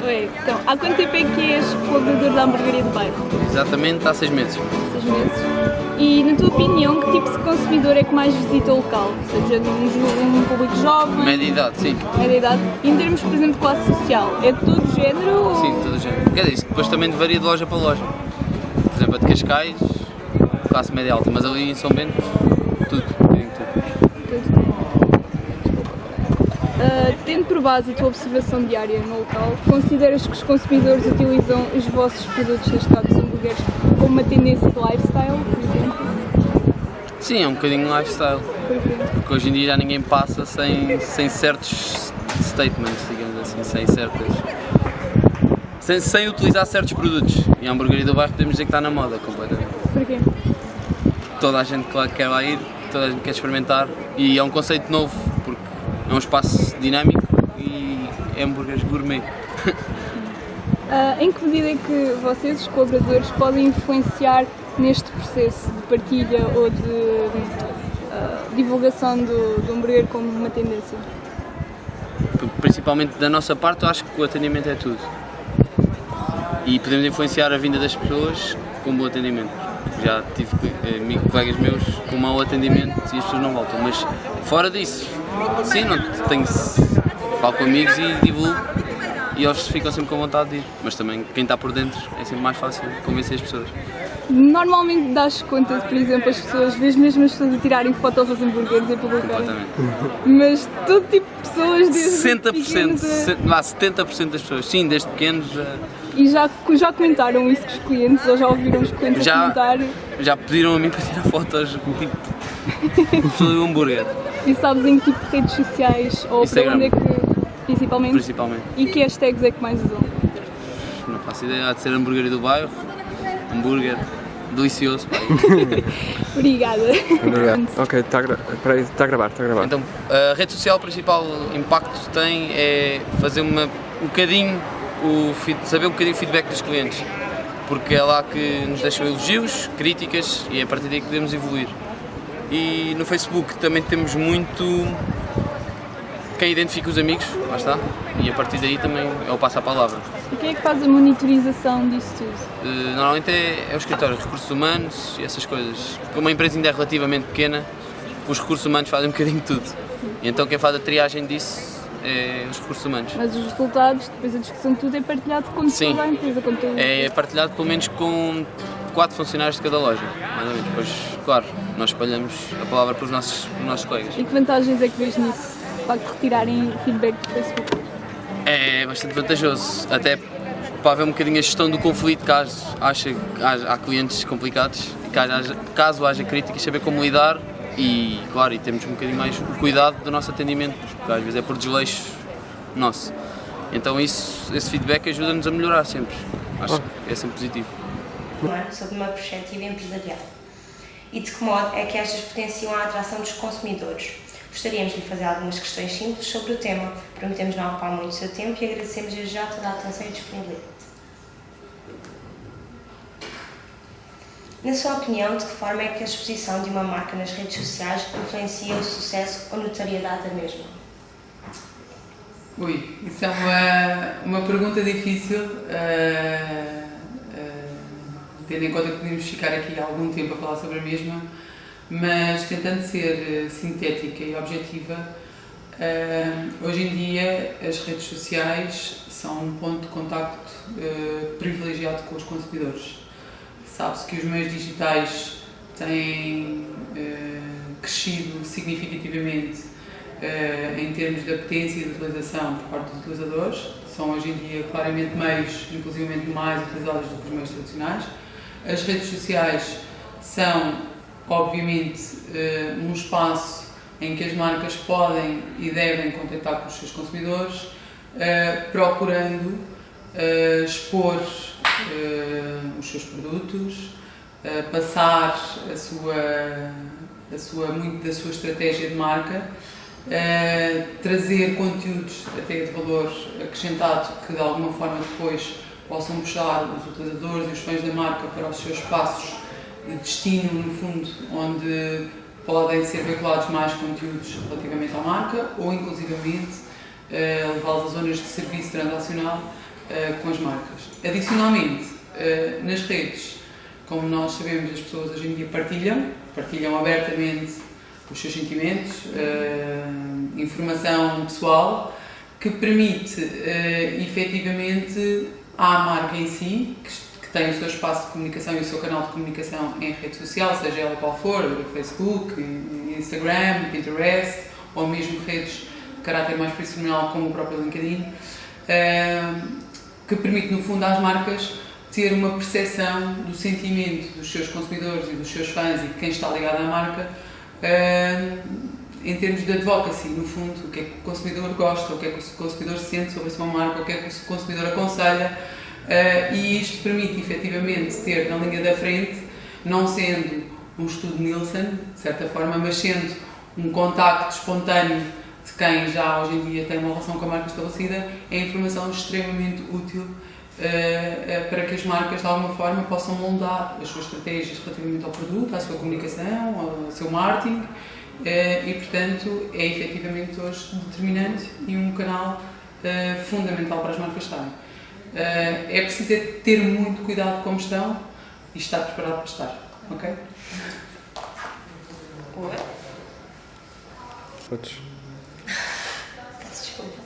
Oi, então, há quanto tempo é que és colaborador da hamburgueria do bairro? Exatamente, há 6 meses. 6 meses. E, na tua opinião, que tipo de consumidor é que mais visita o local? Ou seja, um público jovem? Média idade, sim. Média idade. E em termos, por exemplo, de classe social, é de todo o género? Ou... Sim, todo o género. Quer dizer, isso depois também varia de loja para loja. Por exemplo, a de Cascais, classe média alta, mas ali em São Bento, tudo, tudo. Tendo por base a tua observação diária no local, consideras que os consumidores utilizam os vossos produtos, neste caso os hambúrgueres, como uma tendência de lifestyle, por exemplo? Sim, é um bocadinho lifestyle. Porque hoje em dia já ninguém passa sem certos statements, digamos assim, sem utilizar certos produtos. E a hamburgueria do bairro podemos dizer que está na moda completamente. Porquê? Toda a gente quer lá ir, toda a gente quer experimentar e é um conceito novo, porque é um espaço dinâmico e é hambúrgueres gourmet. Em que medida é que vocês, os colaboradores, podem influenciar neste processo de partilha ou de divulgação do hambúrguer como uma tendência? Principalmente da nossa parte, eu acho que o atendimento é tudo. E podemos influenciar a vinda das pessoas com um bom atendimento. Já tive colegas meus com mau atendimento e as pessoas não voltam. Mas fora disso, sim, não tenho, falo com amigos e divulgo e eles ficam sempre com vontade de ir. Mas também quem está por dentro é sempre mais fácil convencer as pessoas. Normalmente dás conta de, por exemplo, as pessoas, vês mesmo as pessoas a tirarem fotos aos hambúrgueres e publicarem. Completamente. Mas todo tipo de pessoas, desde 60%, pequenos a... 70% das pessoas, sim, desde pequenos. E já comentaram isso com os clientes, ou já ouviram os clientes a comentar? Já pediram a mim para tirar fotos, tipo, do hambúrguer. E sabes em que tipo de redes sociais, ou Instagram. para onde é que, principalmente? E que hashtags é que mais usam? Não faço ideia, há de ser hambúrguer do bairro, hambúrguer delicioso. Obrigada. Obrigado. Ok, está a gravar. Então, a rede social, o principal impacto que tem é fazer um bocadinho, saber um bocadinho o feedback dos clientes, porque é lá que nos deixam elogios, críticas e é a partir daí que podemos evoluir. E no Facebook também temos muito quem identifica os amigos, lá está, e a partir daí também é o passo à palavra. E quem é que faz a monitorização disso tudo? Normalmente é o escritório de recursos humanos e essas coisas. Como a empresa ainda é relativamente pequena, os recursos humanos fazem um bocadinho de tudo. E então quem faz a triagem disso é os recursos humanos. Mas os resultados, depois a discussão de tudo é partilhado com toda a empresa, com toda... É partilhado pelo menos com 4 funcionários de cada loja, mais ou menos. Depois, claro, nós espalhamos a palavra para os nossos colegas. E que vantagens é que vês nisso, para retirarem feedback do Facebook? É bastante vantajoso, até para haver um bocadinho a gestão do conflito, caso há clientes complicados, caso haja críticas, saber como lidar e, claro, e temos um bocadinho mais o cuidado do nosso atendimento, porque às vezes é por desleixo nosso. Então esse feedback ajuda-nos a melhorar sempre, acho que é sempre positivo. Sobre uma perspectiva empresarial e de que modo é que estas potenciam a atração dos consumidores. Gostaríamos de lhe fazer algumas questões simples sobre o tema. Prometemos não ocupar muito o seu tempo e agradecemos desde já toda a atenção e disponibilidade. Na sua opinião, de que forma é que a exposição de uma marca nas redes sociais influencia o sucesso ou notariedade da mesma? Ui, isso é uma pergunta difícil, tendo em conta que podemos ficar aqui há algum tempo a falar sobre a mesma, mas tentando ser sintética e objetiva, hoje em dia as redes sociais são um ponto de contacto privilegiado com os consumidores. Sabe-se que os meios digitais têm crescido significativamente em termos de apetência e de utilização por parte dos utilizadores. São hoje em dia claramente meios, inclusivamente mais utilizados do que os meios tradicionais. As redes sociais são, obviamente, um espaço em que as marcas podem e devem contactar com os seus consumidores, procurando expor os seus produtos, passar muito da sua estratégia de marca, trazer conteúdos até de valor acrescentado que de alguma forma depois possam puxar os utilizadores e os fãs da marca para os seus espaços de destino, no fundo, onde podem ser veiculados mais conteúdos relativamente à marca ou, inclusivamente, levá-los a zonas de serviço transacional com as marcas. Adicionalmente, nas redes, como nós sabemos, as pessoas hoje em dia partilham abertamente os seus sentimentos, informação pessoal, que permite efetivamente à marca em si, que tem o seu espaço de comunicação e o seu canal de comunicação em rede social, seja ela qual for, Facebook, Instagram, Pinterest, ou mesmo redes de caráter mais profissional como o próprio LinkedIn, que permite no fundo às marcas ter uma percepção do sentimento dos seus consumidores e dos seus fãs e de quem está ligado à marca, em termos de advocacy, no fundo, o que é que o consumidor gosta, o que é que o consumidor sente sobre a sua marca, o que é que o consumidor aconselha, e isto permite efetivamente ter na linha da frente, não sendo um estudo Nielsen, de certa forma, mas sendo um contacto espontâneo de quem já hoje em dia tem uma relação com a marca estabelecida, é informação extremamente útil para que as marcas de alguma forma possam moldar as suas estratégias relativamente ao produto, à sua comunicação, ao seu marketing, e portanto é efetivamente hoje determinante e um canal fundamental para as marcas estarem. É preciso ter muito cuidado como estão e estar preparado para estar, ok? Podes. Peço desculpa.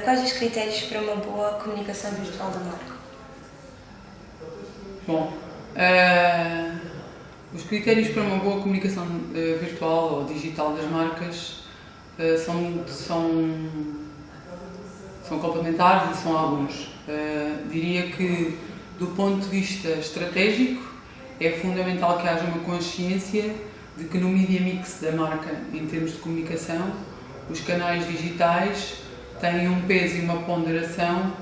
Quais os critérios para uma boa comunicação virtual da marca? Bom, os critérios para uma boa comunicação virtual ou digital das marcas são complementares e são alguns. Diria que, do ponto de vista estratégico, é fundamental que haja uma consciência de que no media mix da marca, em termos de comunicação, os canais digitais têm um peso e uma ponderação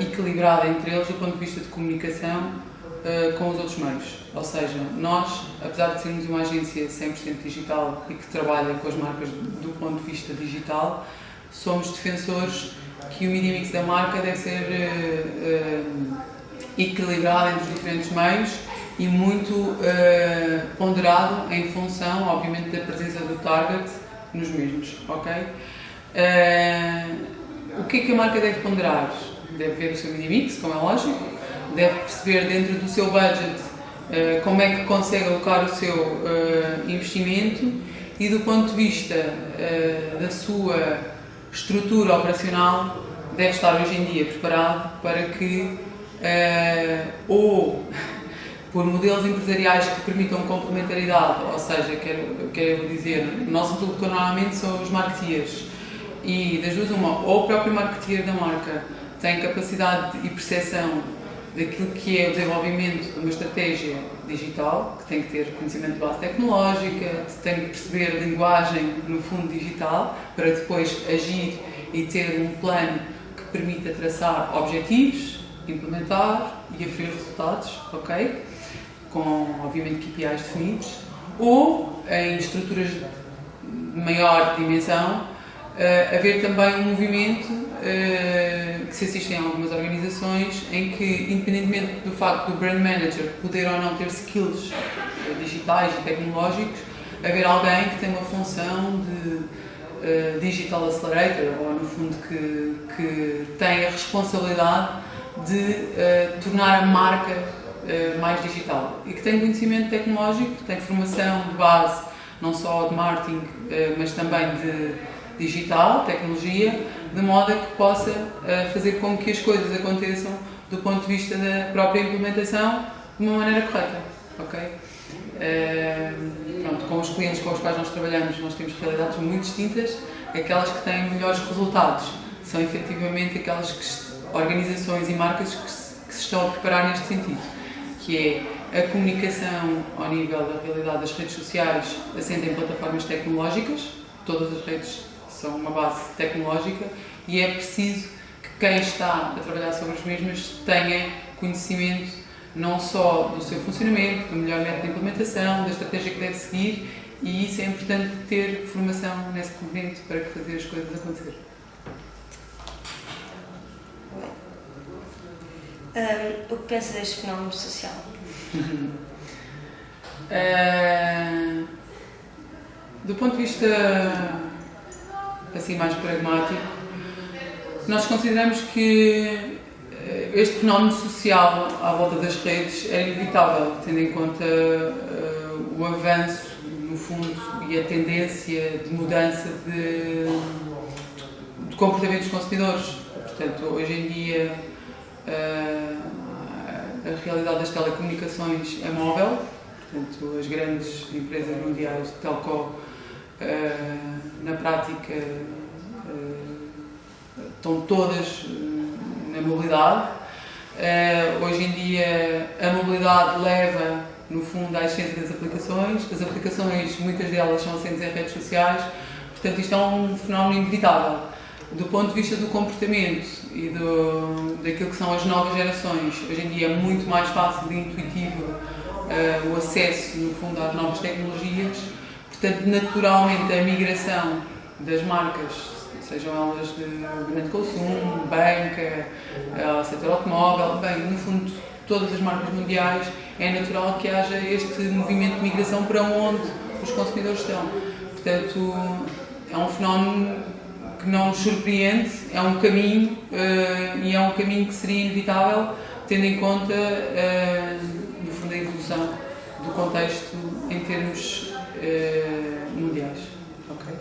equilibrada entre eles do ponto de vista de comunicação com os outros meios. Ou seja, nós, apesar de sermos uma agência 100% digital e que trabalha com as marcas do ponto de vista digital, somos defensores que o media mix da marca deve ser equilibrado entre os diferentes meios e muito ponderado em função, obviamente, da presença do target nos mesmos, ok? O que é que a marca deve ponderar? Deve ver o seu media mix, como é lógico, deve perceber dentro do seu budget como é que consegue alocar o seu investimento e do ponto de vista da sua estrutura operacional deve estar hoje em dia preparado para que ou por modelos empresariais que permitam complementaridade, ou seja, quero dizer, o nosso interlocutor normalmente são os marketeers e das duas uma, ou o próprio marketeer da marca tem capacidade e percepção daquilo que é o desenvolvimento de uma estratégia digital, que tem que ter conhecimento de base tecnológica, que tem que perceber a linguagem no fundo digital, para depois agir e ter um plano que permita traçar objetivos, implementar e aferir resultados, ok? Com, obviamente, KPIs definidos, ou em estruturas de maior dimensão, haver também um movimento que se assiste em algumas organizações em que, independentemente do facto do brand manager poder ou não ter skills digitais e tecnológicos, haver alguém que tem uma função de digital accelerator, ou no fundo que tem a responsabilidade de tornar a marca mais digital e que tem conhecimento tecnológico, que tem formação de base não só de marketing, mas também de digital, tecnologia, de modo a que possa fazer com que as coisas aconteçam do ponto de vista da própria implementação de uma maneira correta, ok? Pronto, com os clientes com os quais nós trabalhamos, nós temos realidades muito distintas. Aquelas que têm melhores resultados são efetivamente aquelas organizações e marcas que se estão a preparar neste sentido, que é a comunicação ao nível da realidade das redes sociais assente em plataformas tecnológicas, todas as redes são uma base tecnológica e é preciso que quem está a trabalhar sobre as mesmas tenha conhecimento não só do seu funcionamento, do melhor método de implementação, da estratégia que deve seguir, e isso é importante ter formação nesse componente para fazer as coisas acontecer. O que pensa deste fenómeno social? Do ponto de vista assim mais pragmático, Nós consideramos que este fenómeno social à volta das redes é inevitável, tendo em conta o avanço, no fundo, e a tendência de mudança de comportamento dos consumidores. Portanto, hoje em dia a realidade das telecomunicações é móvel, portanto, as grandes empresas mundiais de telco, na prática, estão todas na mobilidade. Hoje em dia a mobilidade leva, no fundo, à existência das aplicações. As aplicações, muitas delas são assentes em redes sociais, portanto isto é um fenómeno inevitável. Do ponto de vista do comportamento e daquilo que são as novas gerações, hoje em dia é muito mais fácil e intuitivo o acesso, no fundo, às novas tecnologias. Portanto, naturalmente, a migração das marcas, sejam elas de grande consumo, banca, setor automóvel, bem, no fundo, todas as marcas mundiais, é natural que haja este movimento de migração para onde os consumidores estão. Portanto, é um fenómeno que não nos surpreende, é um caminho e é um caminho que seria inevitável, tendo em conta, no fundo, a evolução do contexto em termos mundiais. Okay.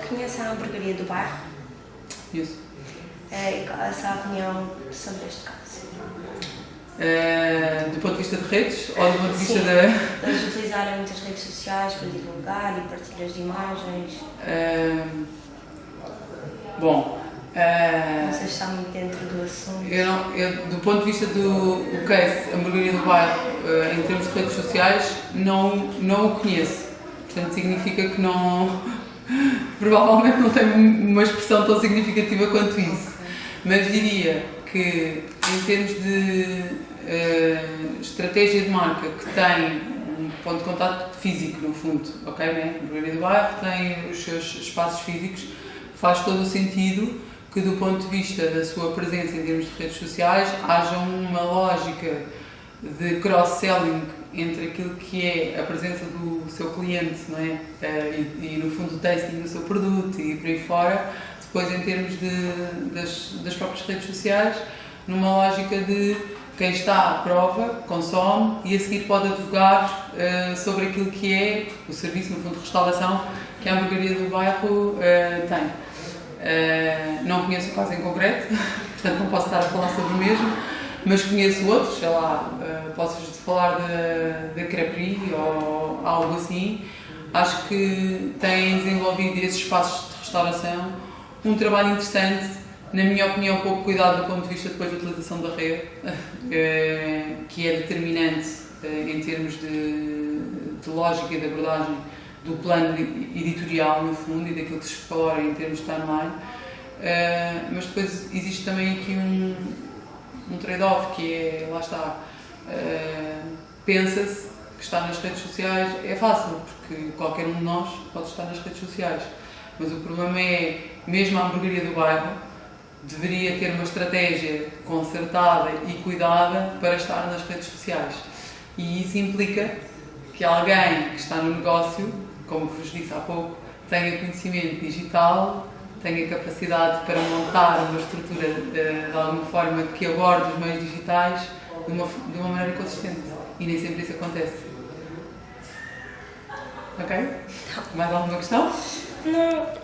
Conhece a hamburgueria do bairro? Isso. E qual é a sua opinião sobre este caso? Do ponto de vista de redes ou do ponto de vista Eles utilizarem muitas redes sociais para divulgar e partilhas de imagens. Bom, não sei se está muito dentro do assunto. Do ponto de vista do case, a hamburgueria do bairro, em termos de redes sociais, não o conheço. Portanto, significa que provavelmente não tem uma expressão tão significativa quanto isso. Mas diria que, em termos de estratégia de marca, que tem um ponto de contato físico, no fundo, ok, né? A hamburgueria do bairro tem os seus espaços físicos, faz todo o sentido que, do ponto de vista da sua presença em termos de redes sociais, haja uma lógica de cross-selling entre aquilo que é a presença do seu cliente, não é? E no fundo o tasting do seu produto e por aí fora, depois em termos das próprias redes sociais, numa lógica de quem está à prova, consome e a seguir pode advogar sobre aquilo que é o serviço, no fundo, de restauração que a hamburgueria do bairro tem. Não conheço o caso em concreto, portanto não posso estar a falar sobre o mesmo, mas conheço outros, sei lá, posso falar da Creperie ou algo assim. Acho que têm desenvolvido esses espaços de restauração um trabalho interessante, na minha opinião, pouco cuidado do ponto de vista depois da utilização da rede, que é determinante em termos de lógica e de abordagem do plano editorial, no fundo, e daquilo que se explora em termos de timeline. Mas depois existe também aqui um trade-off, que é, lá está, pensa-se que estar nas redes sociais é fácil, porque qualquer um de nós pode estar nas redes sociais. Mas o problema é, mesmo a hamburgueria do bairro deveria ter uma estratégia concertada e cuidada para estar nas redes sociais. E isso implica que alguém que está no negócio, como vos disse há pouco, tenha conhecimento digital, tenha capacidade para montar uma estrutura de alguma forma que aborde os meios digitais de uma maneira consistente. E nem sempre isso acontece. Ok? Mais alguma questão? Não.